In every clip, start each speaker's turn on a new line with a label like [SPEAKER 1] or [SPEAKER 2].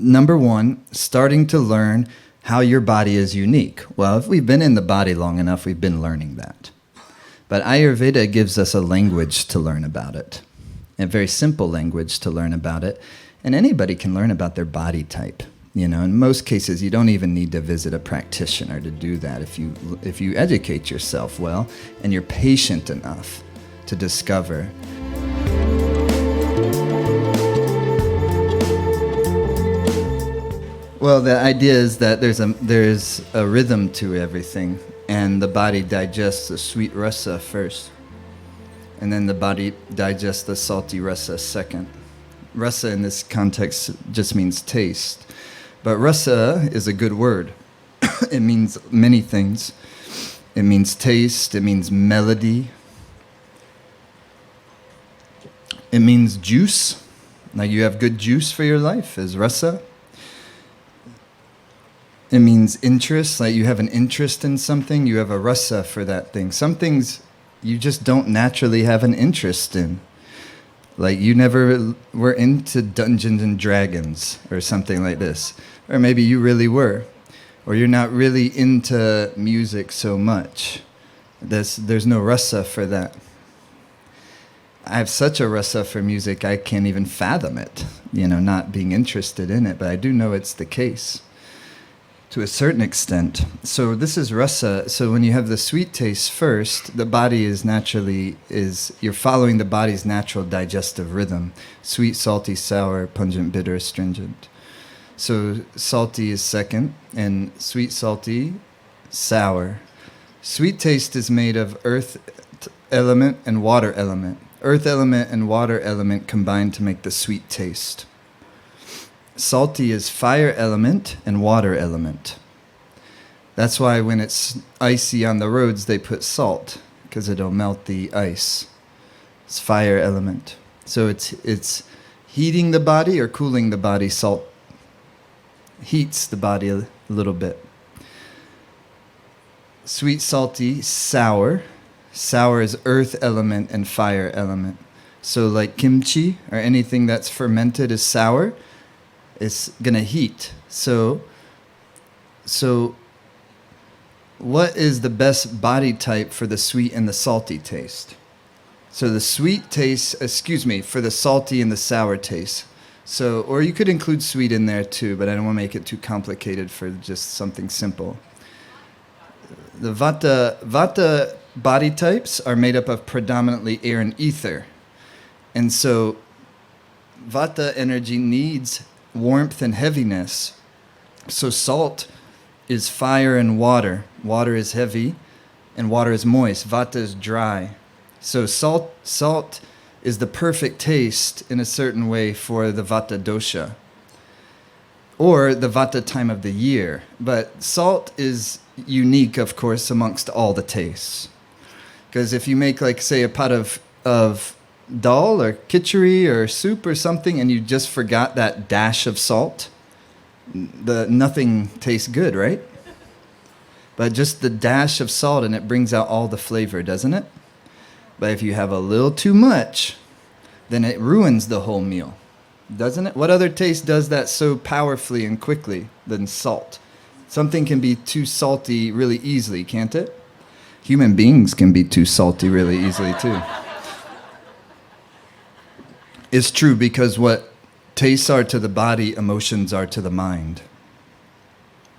[SPEAKER 1] number one, starting to learn how your body is unique. Well, if we've been in the body long enough, we've been learning that. But Ayurveda gives us a language to learn about it, a very simple language to learn about it. And anybody can learn about their body type. You know, in most cases, you don't even need to visit a practitioner to do that if you educate yourself well and you're patient enough to discover. Well, the idea is that there's a rhythm to everything, and the body digests the sweet rasa first, and then the body digests the salty rasa second. Rasa in this context just means taste. But rasa is a good word. It means many things. It means taste. It means melody. It means juice. Like you have good juice for your life is rasa. It means interest. Like you have an interest in something. You have a rasa for that thing. Some things you just don't naturally have an interest in. Like you never were into Dungeons and Dragons or something like this. Or maybe you really were. Or you're not really into music so much. There's no rasa for that. I have such a rasa for music, I can't even fathom it. You know, not being interested in it. But I do know it's the case. To a certain extent. So this is rasa. So when you have the sweet taste first, the body you're following the body's natural digestive rhythm. Sweet, salty, sour, pungent, bitter, astringent. So salty is second, and sweet, salty, sour. Sweet taste is made of earth element and water element. Earth element and water element combine to make the sweet taste. Salty is fire element and water element. That's why when it's icy on the roads, they put salt, because it'll melt the ice. It's fire element. So it's heating the body or cooling the body. Salt heats the body a little bit. Sweet, salty, sour. Sour is earth element and fire element. So like kimchi or anything that's fermented is sour. It's gonna heat. So what is the best body type for the sweet and the salty taste? So the sweet taste, for the salty and the sour taste. So, or you could include sweet in there too, but I don't want to make it too complicated for just something simple. The Vata body types are made up of predominantly air and ether. And so Vata energy needs warmth and heaviness. So salt is fire and water. Water is heavy and water is moist. Vata is dry. So salt is the perfect taste in a certain way for the Vata dosha or the Vata time of the year. But salt is unique, of course, amongst all the tastes. Because if you make, like, say, a pot of dal or khichdi or soup or something and you just forgot that dash of salt, nothing tastes good, right? But just the dash of salt and it brings out all the flavor, doesn't it? But if you have a little too much, then it ruins the whole meal, doesn't it? What other taste does that so powerfully and quickly than salt? Something can be too salty really easily, can't it? Human beings can be too salty really easily too. It's true, because what tastes are to the body, emotions are to the mind.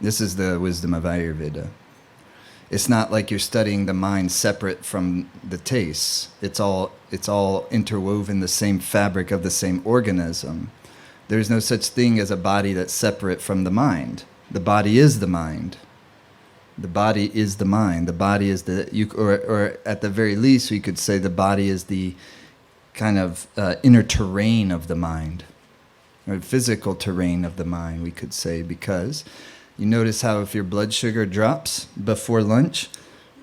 [SPEAKER 1] This is the wisdom of Ayurveda. It's not like you're studying the mind separate from the tastes. It's all interwoven the same fabric of the same organism. There's no such thing as a body that's separate from the mind. The body is the mind. The body is the mind. The body is or at the very least, we could say the body is the kind of inner terrain of the mind, or physical terrain of the mind, we could say, because you notice how if your blood sugar drops before lunch,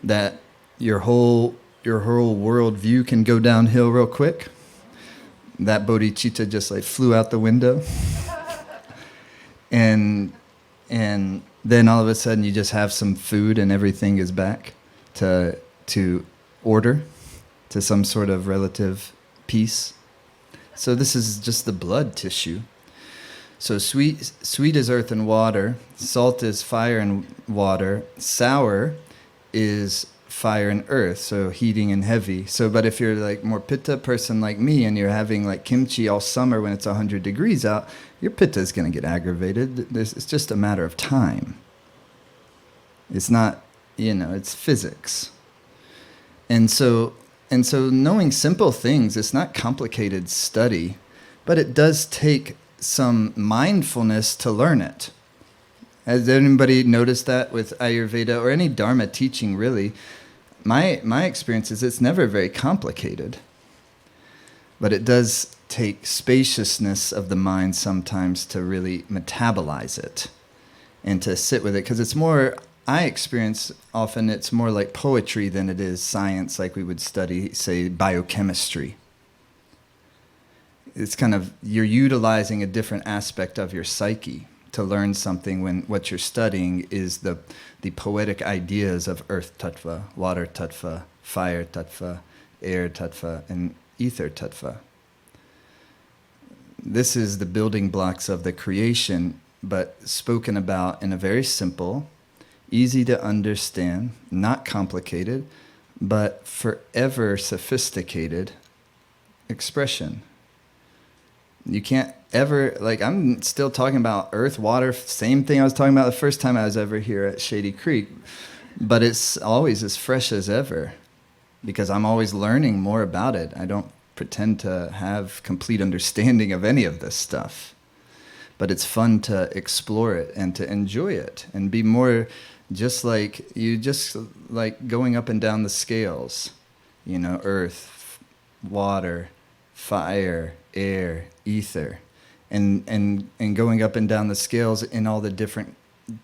[SPEAKER 1] that your whole world view can go downhill real quick. That bodhicitta just like flew out the window. and then all of a sudden you just have some food and everything is back to order, to some sort of relative peace. So this is just the blood tissue. So sweet is earth and water, salt is fire and water, sour is fire and earth, so heating and heavy. So, but if you're like more pitta person like me and you're having like kimchi all summer when it's 100 degrees out, your pitta is going to get aggravated. It's just a matter of time. It's not, it's physics. And so knowing simple things, it's not complicated study, but it does take some mindfulness to learn it. Has anybody noticed that with Ayurveda or any dharma teaching really? My experience is it's never very complicated, but it does take spaciousness of the mind sometimes to really metabolize it and to sit with it, because it's more, I experience often it's more like poetry than it is science, like we would study, say, biochemistry. It's kind of, you're utilizing a different aspect of your psyche to learn something when what you're studying is the poetic ideas of earth tattva, water tattva, fire tattva, air tattva, and ether tattva. This is the building blocks of the creation, but spoken about in a very simple, easy to understand, not complicated, but forever sophisticated expression. You can't ever, like, I'm still talking about earth, water, same thing I was talking about the first time I was ever here at Shady Creek, but it's always as fresh as ever because I'm always learning more about it. I don't pretend to have complete understanding of any of this stuff, but it's fun to explore it and to enjoy it and be more just like going up and down the scales, earth, water, fire, air, ether, and going up and down the scales in all the different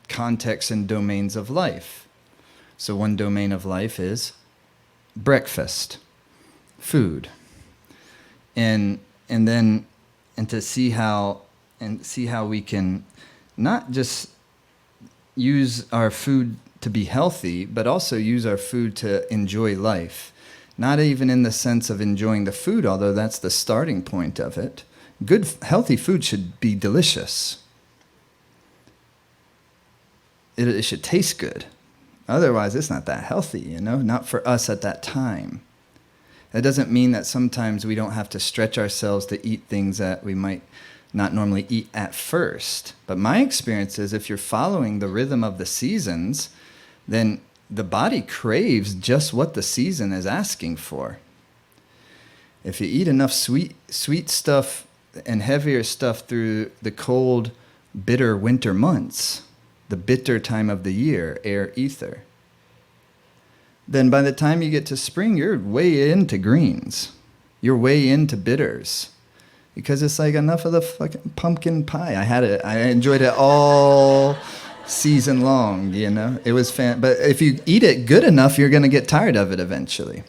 [SPEAKER 1] contexts and domains of life. So one domain of life is breakfast, food, and to see how we can not just use our food to be healthy, but also use our food to enjoy life. Not even in the sense of enjoying the food, although that's the starting point of it. Good, healthy food should be delicious. It should taste good. Otherwise, it's not that healthy, not for us at that time. That doesn't mean that sometimes we don't have to stretch ourselves to eat things that we might not normally eat at first. But my experience is if you're following the rhythm of the seasons, then the body craves just what the season is asking for. If you eat enough sweet stuff and heavier stuff through the cold, bitter winter months, the bitter time of the year, air, ether, then by the time you get to spring, you're way into greens. You're way into bitters. Because it's like enough of the fucking pumpkin pie. I enjoyed it all season long, It was but if you eat it good enough, you're going to get tired of it eventually.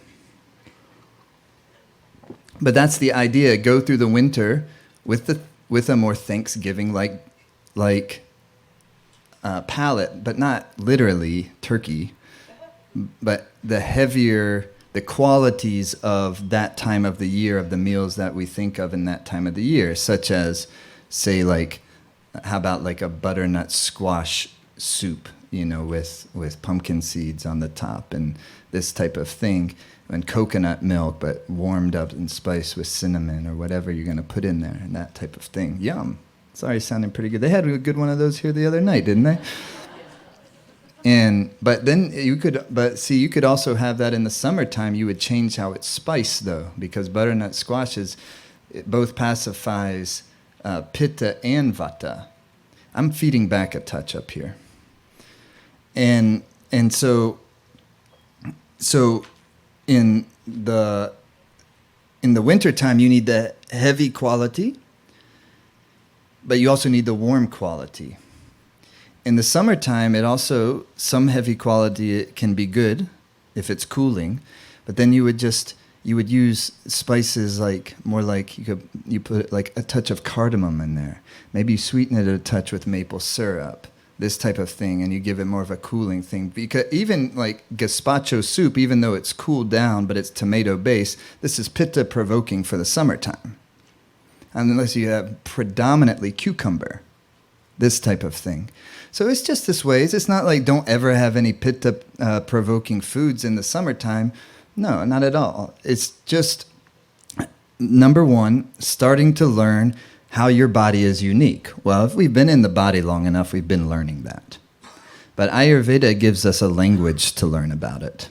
[SPEAKER 1] But that's the idea. Go through the winter with a more Thanksgiving like palate, but not literally turkey, but the qualities of that time of the year, of the meals that we think of in that time of the year, such as, say, how about like a butternut squash soup, with pumpkin seeds on the top and this type of thing, and coconut milk, but warmed up and spiced with cinnamon or whatever you're going to put in there, and that type of thing. Yum. Sorry, sounding pretty good. They had a good one of those here the other night, didn't they? But you could also have that in the summertime. You would change how it's spiced, though, because butternut squash it both pacifies pitta and vata. I'm feeding back a touch up here, and so in the wintertime you need the heavy quality, but you also need the warm quality. In the summertime, some heavy quality can be good if it's cooling, but then you would use spices you put like a touch of cardamom in there. Maybe you sweeten it a touch with maple syrup, this type of thing, and you give it more of a cooling thing. Because even like gazpacho soup, even though it's cooled down, but it's tomato based, this is pitta provoking for the summertime. unless you have predominantly cucumber, this type of thing. So it's just this ways. It's not like don't ever have any pitta provoking foods in the summertime. No, not at all. It's just, number one, starting to learn how your body is unique. Well, if we've been in the body long enough, we've been learning that. But Ayurveda gives us a language to learn about it,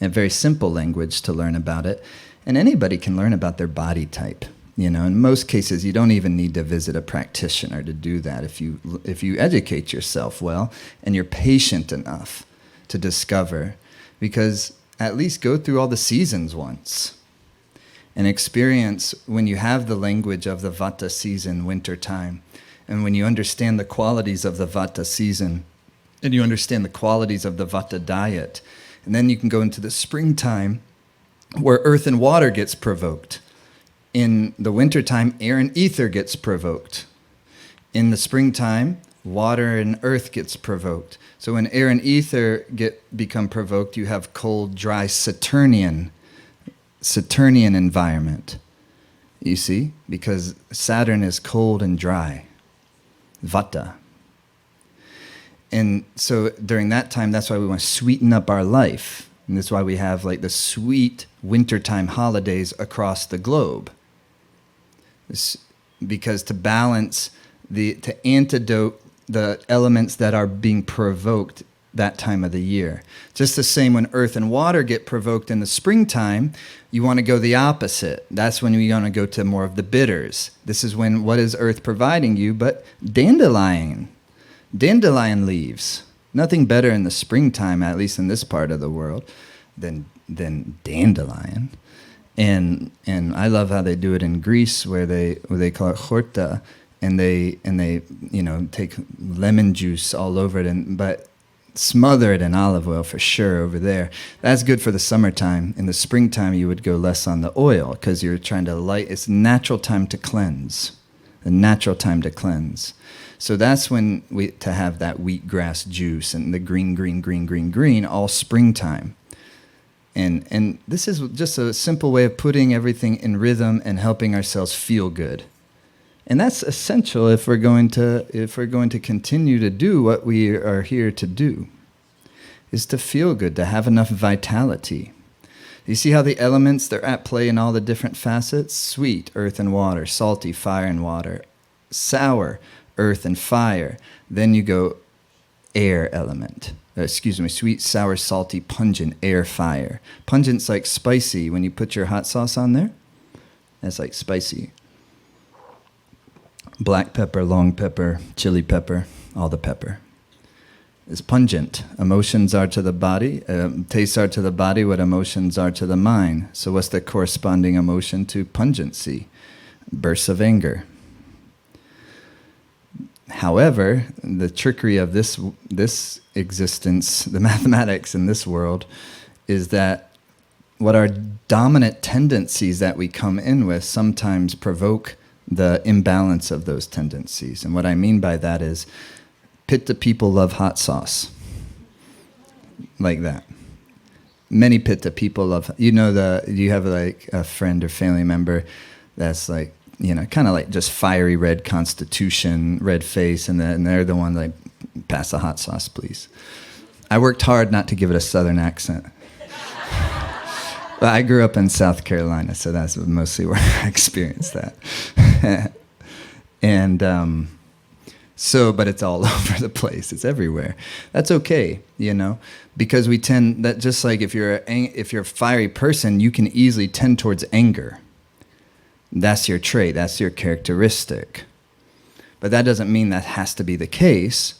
[SPEAKER 1] a very simple language to learn about it. And anybody can learn about their body type. You know, in most cases, you don't even need to visit a practitioner to do that if you educate yourself well and you're patient enough to discover. Because at least go through all the seasons once and experience when you have the language of the Vata season, winter time, and when you understand the qualities of the Vata season, and you understand the qualities of the Vata diet, and then you can go into the springtime where earth and water gets provoked. In the wintertime, air and ether gets provoked. In the springtime, water and earth gets provoked. So when air and ether become provoked, you have cold, dry, Saturnian environment. You see? Because Saturn is cold and dry. Vata. And so during that time, that's why we want to sweeten up our life. And that's why we have like the sweet wintertime holidays across the globe. Because to balance, to antidote the elements that are being provoked that time of the year. Just the same when earth and water get provoked in the springtime, you want to go the opposite. That's when you want to go to more of the bitters. This is when, what is earth providing you but dandelion leaves. Nothing better in the springtime, at least in this part of the world, than dandelion. And I love how they do it in Greece, where they call it horta, and they take lemon juice all over it, but smother it in olive oil for sure over there. That's good for the summertime. In the springtime, you would go less on the oil because you're trying to light. It's natural time to cleanse. A natural time to cleanse. So that's when to have that wheatgrass juice and the green, all springtime. And this is just a simple way of putting everything in rhythm and helping ourselves feel good. And that's essential if we're going to continue to do what we are here to do, is to feel good, to have enough vitality. You see how the elements, they're at play in all the different facets? Sweet, earth and water. Salty, fire and water. Sour, earth and fire. Then you go air element. Sweet, sour, salty, pungent, air, fire. Pungent's like spicy. When you put your hot sauce on there, that's like spicy. Black pepper, long pepper, chili pepper, all the pepper. It's pungent. Emotions are to the body, tastes are to the body what emotions are to the mind. So what's the corresponding emotion to pungency? Bursts of anger. However, the trickery of this existence, the mathematics in this world, is that what our dominant tendencies that we come in with sometimes provoke the imbalance of those tendencies. And what I mean by that is, Pitta people love hot sauce. Like that. Many Pitta people love, you have like a friend or family member that's like, kind of like just fiery red constitution, red face, and they're the one like, pass the hot sauce, please. I worked hard not to give it a southern accent. But I grew up in South Carolina, so that's mostly where I experienced that. And but it's all over the place. It's everywhere. That's okay, because we tend that just like if you're a fiery person, you can easily tend towards anger. That's your trait. That's your characteristic. But that doesn't mean that has to be the case.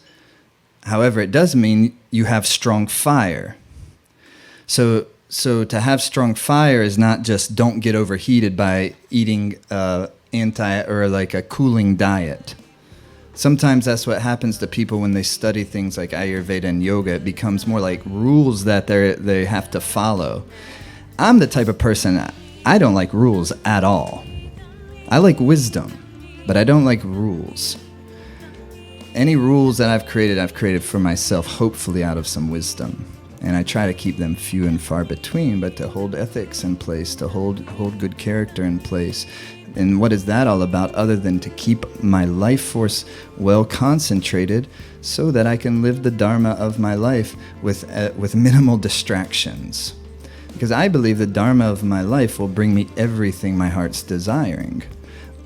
[SPEAKER 1] However, it does mean you have strong fire. So to have strong fire is not just don't get overheated by eating a cooling diet. Sometimes that's what happens to people when they study things like Ayurveda and yoga. It becomes more like rules that they have to follow. I'm the type of person, I don't like rules at all. I like wisdom, but I don't like rules. Any rules that I've created for myself, hopefully out of some wisdom. And I try to keep them few and far between, but to hold ethics in place, to hold good character in place, And what is that all about other than to keep my life force well concentrated so that I can live the dharma of my life with minimal distractions? Because I believe the dharma of my life will bring me everything my heart's desiring.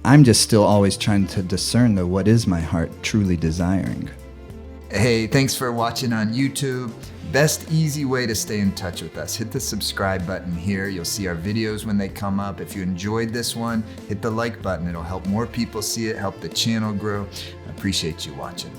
[SPEAKER 1] I'm just still always trying to discern, though, what is my heart truly desiring. Hey, thanks for watching on YouTube. Best easy way to stay in touch with us. Hit the subscribe button here. You'll see our videos when they come up. If you enjoyed this one, hit the like button. It'll help more people see it, help the channel grow. I appreciate you watching.